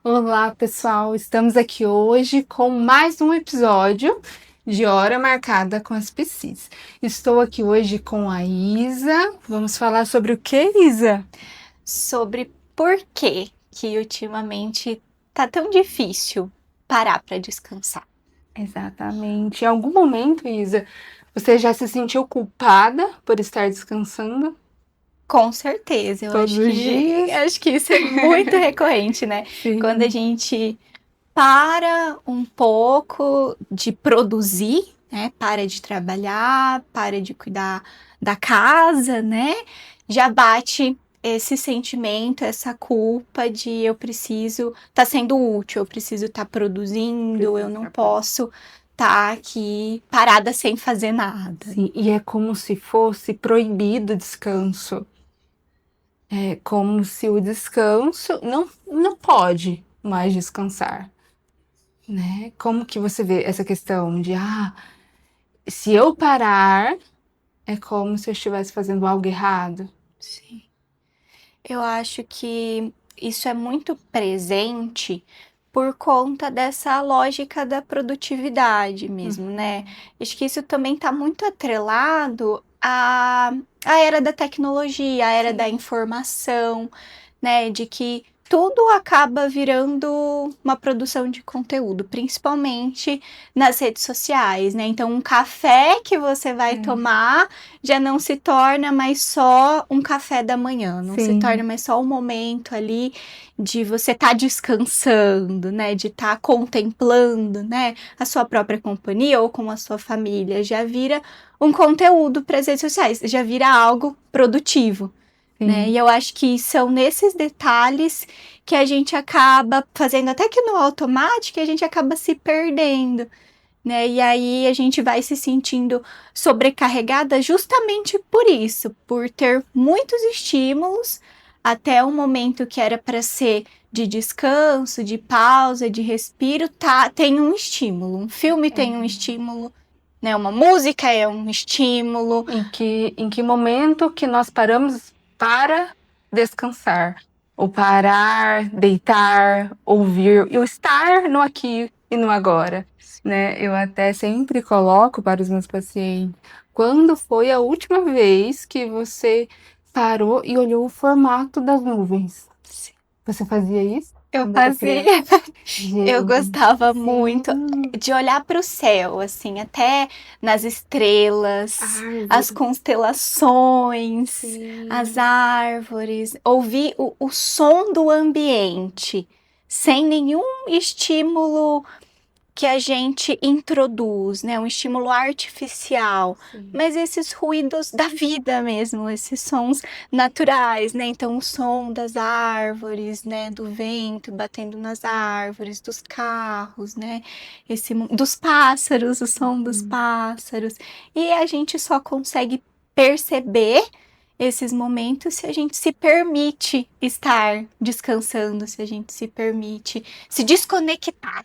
Olá, pessoal! Estamos aqui hoje com mais um episódio de Hora Marcada com as PCs. Estou aqui hoje com a Isa. Vamos falar sobre o que, Isa? Sobre por que ultimamente tá tão difícil parar para descansar. Exatamente. Em algum momento, Isa, você já se sentiu culpada por estar descansando Com certeza, eu todos acho os que, dias? acho que isso é muito recorrente, né? Quando a Sim. gente para um pouco de produzir, né? Para de trabalhar, para de cuidar da casa, né? Já bate esse sentimento, essa culpa de eu preciso estar sendo útil, eu preciso estar produzindo, eu não posso estar aqui parada sem fazer nada. Sim, e é como se fosse proibido o descanso. É como se o descanso não pode mais descansar, né? Como que você vê essa questão de, se eu parar, é como se eu estivesse fazendo algo errado? Sim. Eu acho que isso é muito presente por conta dessa lógica da produtividade mesmo, né? Acho que isso também está muito atrelado à era da tecnologia, à era da informação, né? De que tudo acaba virando uma produção de conteúdo, principalmente nas redes sociais, né? Então, um café que você vai tomar já não se torna mais só um café da manhã, não se torna mais só um momento ali de você estar descansando, né? De estar contemplando, né? A sua própria companhia ou com a sua família. Já vira um conteúdo para as redes sociais, já vira algo produtivo. Né? E eu acho que são nesses detalhes que a gente acaba fazendo, até que no automático, a gente acaba se perdendo, né? E aí a gente vai se sentindo sobrecarregada justamente por isso, por ter muitos estímulos, até o momento que era para ser de descanso, de pausa, de respiro, tem um estímulo. Um filme tem um estímulo, né? Uma música é um estímulo. Em que momento que nós paramos para descansar? Ou parar, deitar, ouvir, e o estar no aqui e no agora, né? Eu até sempre coloco para os meus pacientes, quando foi a última vez que você parou e olhou o formato das nuvens? Você fazia isso? Eu Quando era fazia. criança? Eu Gente, gostava muito sim. de olhar para o céu, assim, até nas estrelas, as Árvores, constelações, as sim. árvores, ouvir o som do ambiente, sem nenhum estímulo que a gente introduz, né? Um estímulo artificial, Sim. mas esses ruídos da vida mesmo, esses sons naturais, né? Então, o som das árvores, né? Do vento batendo nas árvores, dos carros, né? Dos pássaros, o som dos pássaros. E a gente só consegue perceber esses momentos se a gente se permite estar descansando, se a gente se permite se desconectar,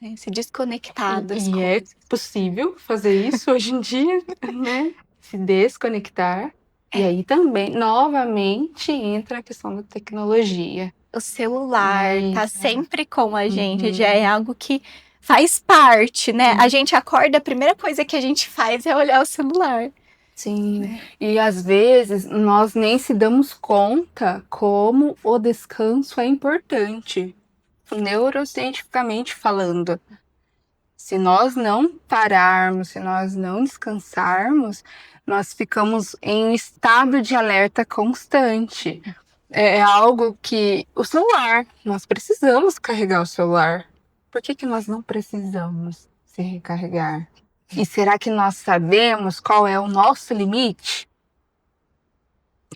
né? Se desconectar das E é coisas. possível fazer isso hoje em dia, né? Se desconectar. E aí também, novamente, entra a questão da tecnologia, O celular né? tá sempre com a gente, já é Uhum. algo que faz parte, né? A Sim. gente acorda, a primeira coisa que a gente faz é olhar o celular. Sim. E às vezes nós nem se damos conta como o descanso é importante, neurocientificamente falando. Se nós não pararmos, se nós não descansarmos, nós ficamos em um estado de alerta constante. É algo que o celular, nós precisamos carregar o celular. Por que que nós não precisamos se recarregar? E será que nós sabemos qual é o nosso limite?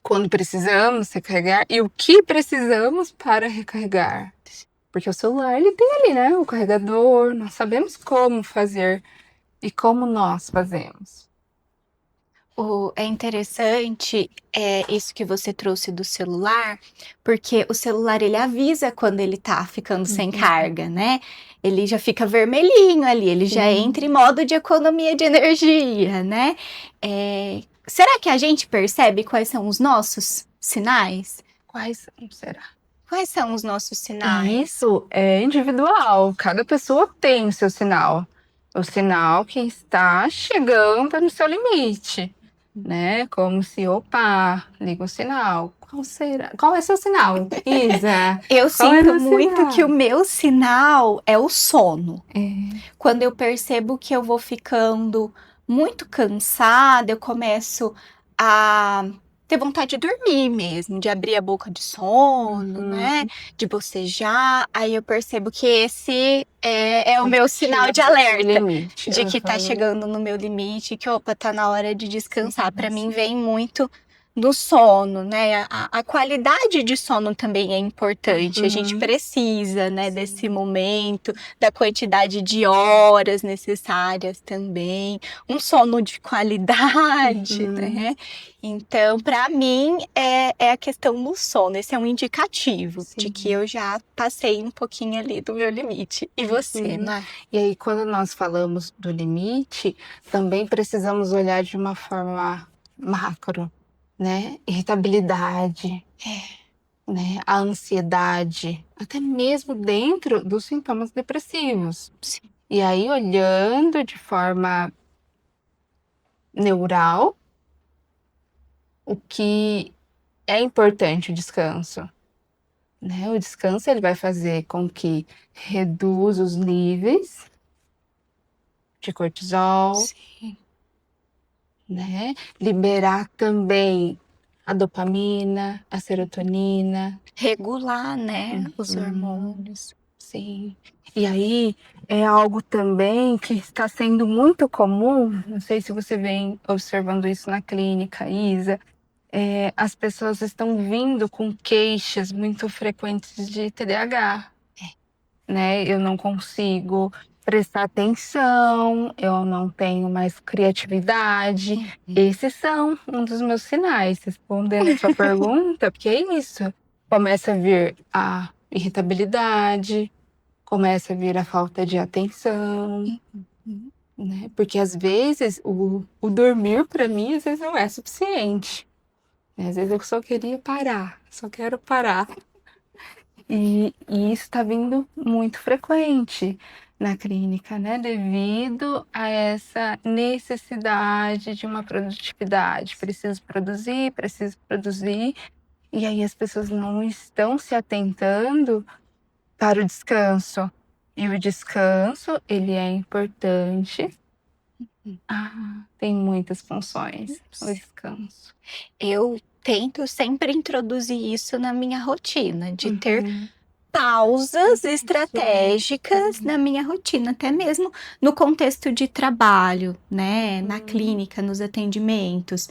Quando precisamos recarregar e o que precisamos para recarregar? Porque o celular, ele tem ali, né, o carregador, nós sabemos como fazer. E como nós fazemos? É interessante isso que você trouxe do celular, porque o celular ele avisa quando ele tá ficando sem carga, né? Ele já fica vermelhinho ali, ele já entra em modo de economia de energia, né? Será que a gente percebe quais são os nossos sinais? Quais será? Quais são os nossos sinais? Isso é individual, cada pessoa tem o seu sinal. O sinal que está chegando no seu limite, né? Como se, opa, liga o sinal. Qual será? Qual é seu sinal, Isa? Eu Qual é sinto o muito que o sinal? meu sinal é o sono. É. Quando eu percebo que eu vou ficando muito cansada, eu começo a ter vontade de dormir mesmo, de abrir a boca de sono, né? Uhum. De bocejar. Aí eu percebo que esse é o meu sinal de O alerta, limite. de que tá Uhum. chegando no meu limite, que opa, tá na hora de descansar. Sim, Para mim sim. vem muito do sono, né? A qualidade de sono também é importante. A gente Uhum. precisa, né, Sim. desse momento, da quantidade de horas necessárias também, um sono de qualidade, Uhum. né? Então, para mim, é a questão do sono. Esse é um indicativo de que Sim. eu já passei um pouquinho ali do meu limite. E você, Uhum. Mar? E aí, quando nós falamos do limite, também precisamos olhar de uma forma macro, né? Irritabilidade, né? A ansiedade, até mesmo dentro dos sintomas depressivos. Sim. E aí, olhando de forma neural, o que é importante o descanso, né? O descanso ele vai fazer com que reduza os níveis de cortisol, Sim. né? Liberar também a dopamina, a serotonina. Regular, né, os Uhum, hormônios. sim. E aí é algo também que está sendo muito comum, não sei se você vem observando isso na clínica, Isa, as pessoas estão vindo com queixas muito frequentes de TDAH, né? Eu não consigo prestar atenção, eu não tenho mais criatividade. Esses são um dos meus sinais, respondendo a sua pergunta, porque é isso. Começa a vir a irritabilidade, começa a vir a falta de atenção, né? Porque às vezes o dormir para mim às vezes não é suficiente. Às vezes eu só queria parar, só quero parar. E isso está vindo muito frequente na clínica, né? Devido a essa necessidade de uma produtividade. Preciso produzir, e aí as pessoas não estão se atentando para o descanso. E o descanso, ele é importante. Tem muitas funções o descanso. Eu tento sempre introduzir isso na minha rotina, de ter Uhum. pausas estratégicas na minha rotina, até mesmo no contexto de trabalho, né, na clínica, nos atendimentos.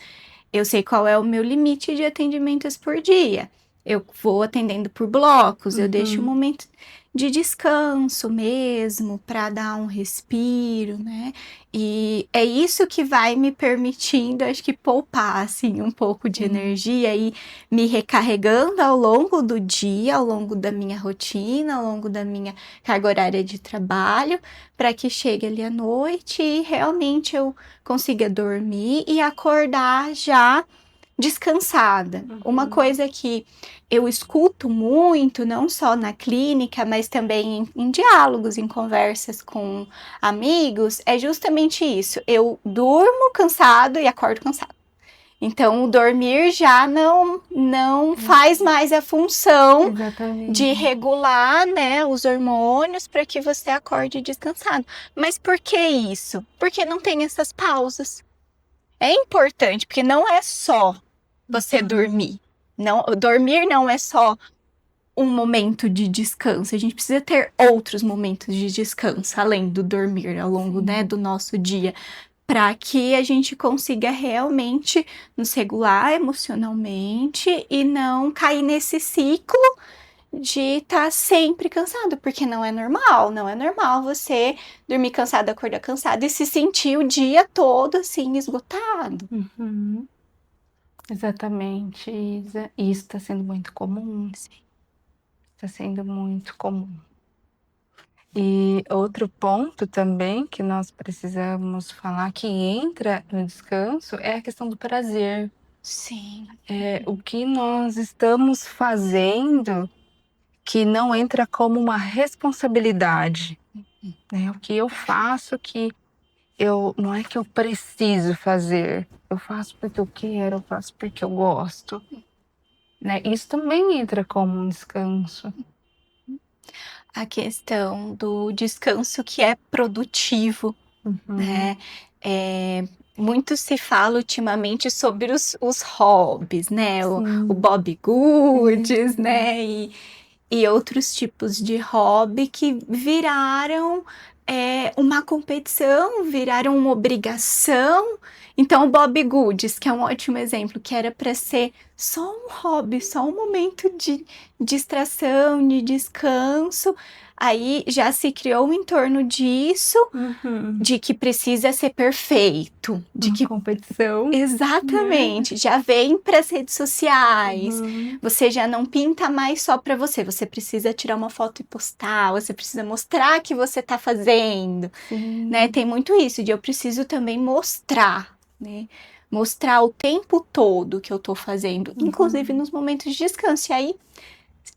Eu sei qual é o meu limite de atendimentos por dia. Eu vou atendendo por blocos, eu deixo um Uhum. momento de descanso mesmo, para dar um respiro, né? E é isso que vai me permitindo, acho que, poupar, assim, um pouco de energia e me recarregando ao longo do dia, ao longo da minha rotina, ao longo da minha carga horária de trabalho, para que chegue ali à noite e realmente eu consiga dormir e acordar já descansada. Uma coisa que eu escuto muito, não só na clínica, mas também em diálogos, em conversas com amigos, é justamente isso. Eu durmo cansado e acordo cansado. Então, o dormir já não faz mais a função de Exatamente. regular, né, os hormônios para que você acorde descansado. Mas por que isso? Porque não tem essas pausas. É importante, porque não é só você dormir. Não, dormir não é só um momento de descanso. A gente precisa ter outros momentos de descanso, além do dormir ao longo, né, do nosso dia, para que a gente consiga realmente nos regular emocionalmente e não cair nesse ciclo de estar sempre cansado, porque não é normal você dormir cansado, acordar cansado e se sentir o dia todo assim esgotado. Uhum. Exatamente, Isa. E isso está sendo muito comum. Está sendo muito comum. E outro ponto também que nós precisamos falar que entra no descanso é a questão do prazer. Sim. O que nós estamos fazendo que não entra como uma responsabilidade, né? O que eu faço que não é que eu preciso fazer, eu faço porque eu quero, eu faço porque eu gosto, né? Isso também entra como um descanso. A questão do descanso que é produtivo, né? Muito se fala ultimamente sobre os hobbies, né? O Bob Goods, né? E outros tipos de hobby que viraram uma competição, viraram uma obrigação. Então, o Bob Goods, que é um ótimo exemplo, que era para ser só um hobby, só um momento de distração, de descanso. Aí já se criou em torno disso, de que precisa ser perfeito, de Uma que competição. exatamente, já vem para as redes sociais. Você já não pinta mais só para você, você precisa tirar uma foto e postar, você precisa mostrar que você está fazendo, né? Tem muito isso de eu preciso também mostrar, né? Mostrar o tempo todo que eu tô fazendo, inclusive nos momentos de descanso. E aí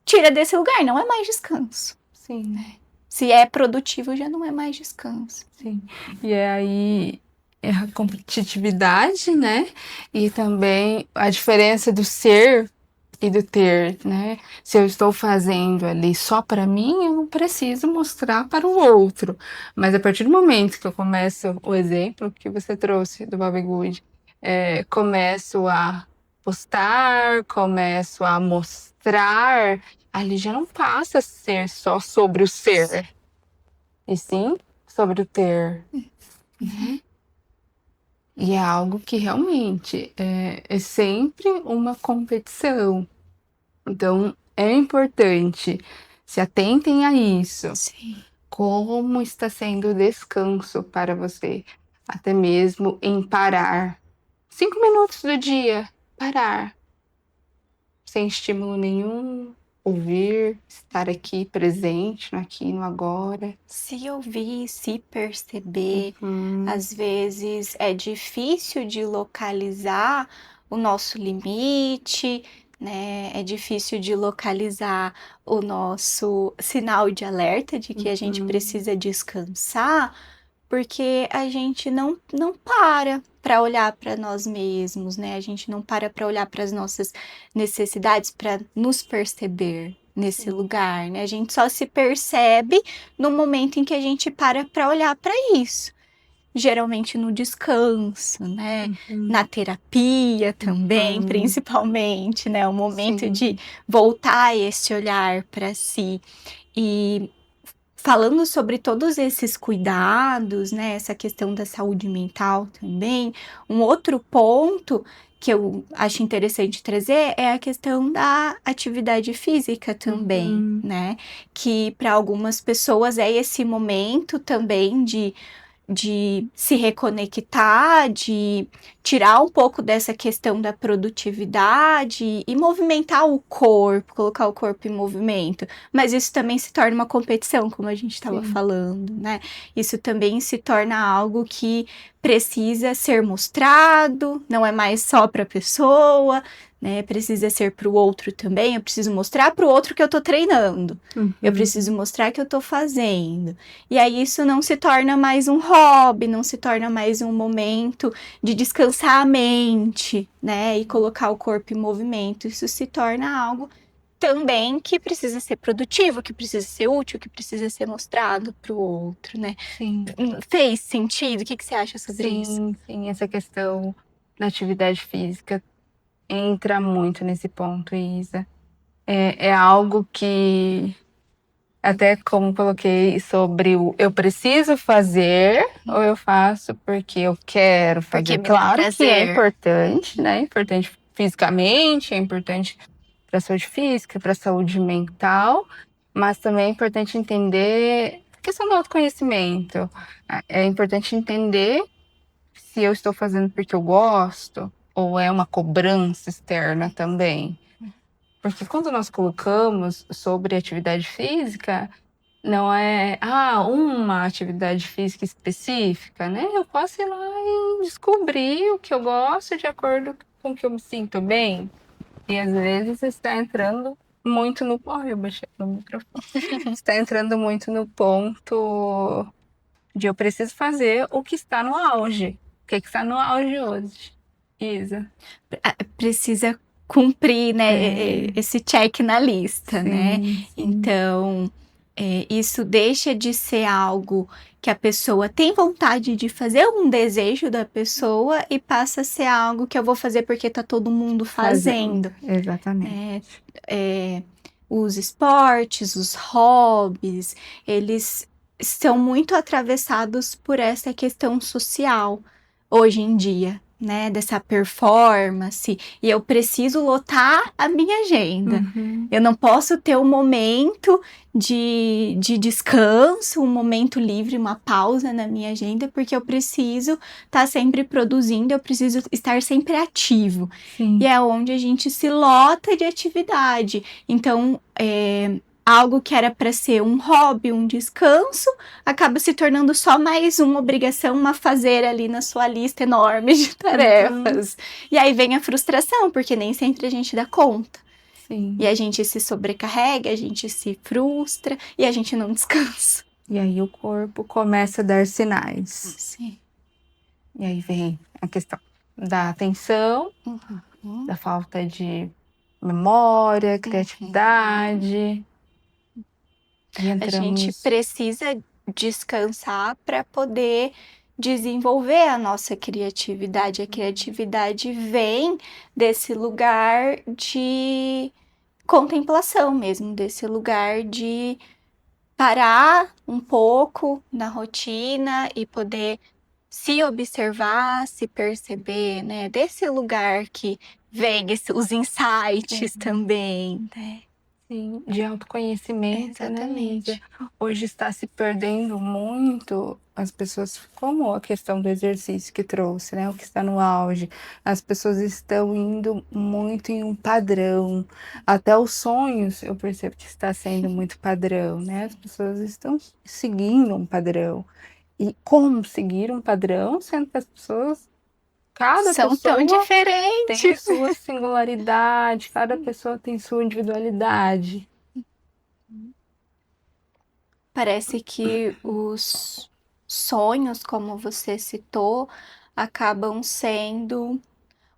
tira desse lugar, não é mais descanso. Sim. Se é produtivo, já não é mais descanso. Sim. E aí é a competitividade, né? E também a diferença do ser e do ter, né? Se eu estou fazendo ali só para mim, eu não preciso mostrar para o outro. Mas a partir do momento que eu começo, o exemplo que você trouxe do Bob Good, começo a postar, começo a mostrar, ali já não passa a ser só sobre o ser, e sim sobre o ter, né? E é algo que realmente é sempre uma competição. Então, é importante, se atentem a isso. Sim. Como está sendo o descanso para você? Até mesmo em parar. 5 minutos do dia, parar. Sem estímulo nenhum, ouvir, estar aqui presente, no aqui, no agora. Se ouvir, se perceber, às vezes é difícil de localizar o nosso limite, né? É difícil de localizar o nosso sinal de alerta de que a gente precisa descansar, porque a gente não para olhar para nós mesmos, né? A gente não para olhar para as nossas necessidades, para nos perceber nesse lugar, né? A gente só se percebe no momento em que a gente para olhar para isso. Geralmente no descanso, né? Na terapia também, principalmente, né? O momento de voltar esse olhar para si. E falando sobre todos esses cuidados, né, essa questão da saúde mental também, um outro ponto que eu acho interessante trazer é a questão da atividade física também, né, que para algumas pessoas é esse momento também de se reconectar, de tirar um pouco dessa questão da produtividade e movimentar o corpo, colocar o corpo em movimento. Mas isso também se torna uma competição, como a gente estava falando, né? Isso também se torna algo que precisa ser mostrado, não é mais só para a pessoa, né? Precisa ser para o outro também. Eu preciso mostrar para o outro que eu estou treinando. Eu preciso mostrar que eu estou fazendo. E aí isso não se torna mais um hobby, não se torna mais um momento de descansar a mente, né? E colocar o corpo em movimento. Isso se torna algo também que precisa ser produtivo, que precisa ser útil, que precisa ser mostrado para o outro, né? Sim. Fez sentido? O que você acha sobre isso? Sim, essa questão da atividade física entra muito nesse ponto, Isa. É algo que, até como coloquei sobre o eu preciso fazer ou eu faço porque eu quero fazer. Porque me dá Claro que é prazer. importante, né? Importante fisicamente, é importante para a saúde física, para a saúde mental, mas também é importante entender a questão do autoconhecimento. É importante entender se eu estou fazendo porque eu gosto ou é uma cobrança externa também. Porque quando nós colocamos sobre atividade física, não é uma atividade física específica, né? Eu posso ir lá e descobrir o que eu gosto de acordo com o que eu me sinto bem. E às vezes está entrando muito no. Olha, eu baixei no microfone. Você tá entrando muito no ponto de eu preciso fazer o que está no auge. O que está no auge hoje, Isa? Precisa cumprir, né, É, esse check na lista, né? sim, sim. Então, isso deixa de ser algo que a pessoa tem vontade de fazer, um desejo da pessoa, e passa a ser algo que eu vou fazer porque tá todo mundo fazendo. Exatamente. Os esportes, os hobbies, eles estão muito atravessados por essa questão social hoje em dia, né? Dessa performance. E eu preciso lotar a minha agenda. Uhum. Eu não posso ter um momento de descanso, um momento livre, uma pausa na minha agenda, porque eu preciso estar sempre produzindo, eu preciso estar sempre ativo. Sim. E é onde a gente se lota de atividade. Então, algo que era para ser um hobby, um descanso, acaba se tornando só mais uma obrigação, uma fazer ali na sua lista enorme de tarefas. E aí vem a frustração, porque nem sempre a gente dá conta. Sim. E a gente se sobrecarrega, a gente se frustra e a gente não descansa. E aí o corpo começa a dar sinais. Sim. E aí vem a questão da atenção, Uhum. da falta de memória, criatividade. E A gente entramos. precisa descansar para poder desenvolver a nossa criatividade. A criatividade vem desse lugar de contemplação mesmo, desse lugar de parar um pouco na rotina e poder se observar, se perceber, né? Desse lugar que vem os insights também, né? Sim, de autoconhecimento, Exatamente. né, Isa? Hoje está se perdendo muito as pessoas, como a questão do exercício que trouxe, né? O que está no auge. As pessoas estão indo muito em um padrão. Até os sonhos, eu percebo que está sendo muito padrão, né? As pessoas estão seguindo um padrão. E como seguir um padrão, sendo que as pessoas, cada São tão pessoa tem diferentes. sua singularidade, cada pessoa tem sua individualidade. Parece que os sonhos, como você citou, acabam sendo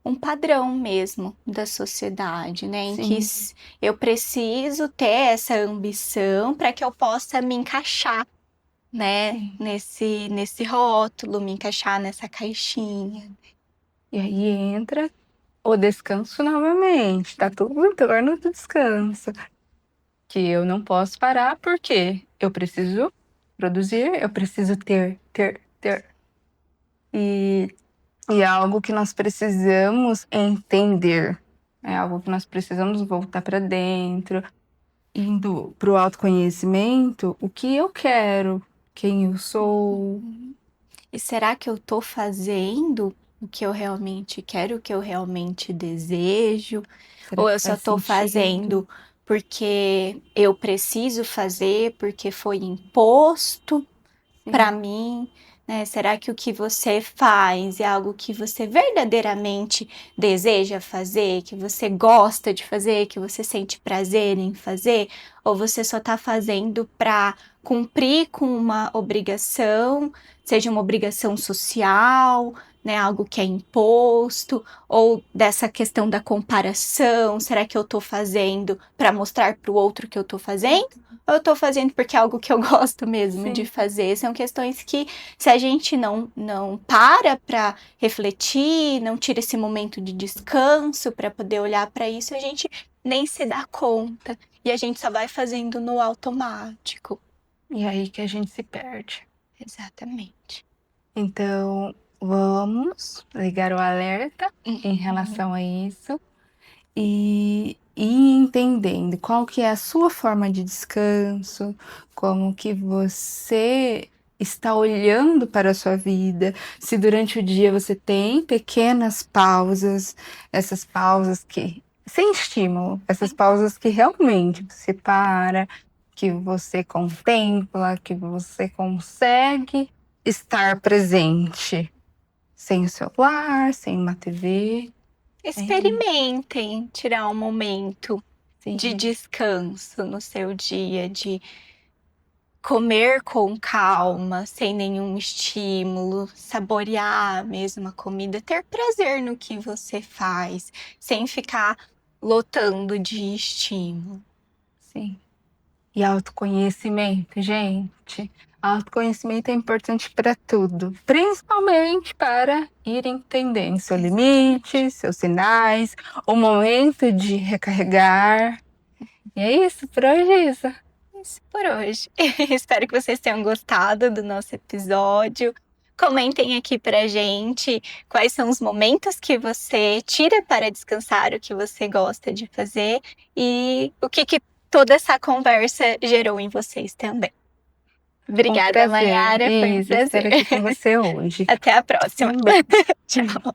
um padrão mesmo da sociedade, né? Em que eu preciso ter essa ambição para que eu possa me encaixar, né? Nesse rótulo, me encaixar nessa caixinha. E aí entra o descanso novamente, tá tudo em torno do descanso. Que eu não posso parar porque eu preciso produzir, eu preciso ter. E é algo que nós precisamos entender. É algo que nós precisamos voltar para dentro, indo para o autoconhecimento, o que eu quero, quem eu sou. E será que eu tô fazendo o que eu realmente quero, o que eu realmente desejo? Será Ou que eu só faz tô sentido? fazendo porque eu preciso fazer, porque foi imposto para mim, né? Será que o que você faz é algo que você verdadeiramente deseja fazer, que você gosta de fazer, que você sente prazer em fazer? Ou você só tá fazendo para cumprir com uma obrigação, seja uma obrigação social, né, algo que é imposto, ou dessa questão da comparação, será que eu tô fazendo para mostrar para o outro que eu tô fazendo? Ou eu tô fazendo porque é algo que eu gosto mesmo de fazer? São questões que, se a gente não para refletir, não tira esse momento de descanso para poder olhar para isso, a gente nem se dá conta. E a gente só vai fazendo no automático. E aí que a gente se perde. Exatamente. Então, vamos ligar o alerta em relação a isso e ir entendendo qual que é a sua forma de descanso, como que você está olhando para a sua vida, se durante o dia você tem pequenas pausas, essas pausas que sem estímulo, essas pausas que realmente você para, que você contempla, que você consegue estar presente, sem o celular, sem uma TV. Experimentem tirar um momento de Sim. descanso no seu dia, de comer com calma, sem nenhum estímulo, saborear mesmo a comida, ter prazer no que você faz, sem ficar lotando de estímulo. Sim. E autoconhecimento, gente. Autoconhecimento é importante para tudo, principalmente para ir entendendo seu limite, seus sinais, o momento de recarregar. E é isso por hoje, Isa. Isso por hoje. Espero que vocês tenham gostado do nosso episódio. Comentem aqui pra gente quais são os momentos que você tira para descansar, o que você gosta de fazer e o que toda essa conversa gerou em vocês também. Um Obrigada, prazer. Mayara, foi um Isa, prazer. estar aqui com você hoje. Até a próxima. Um beijo. Tchau.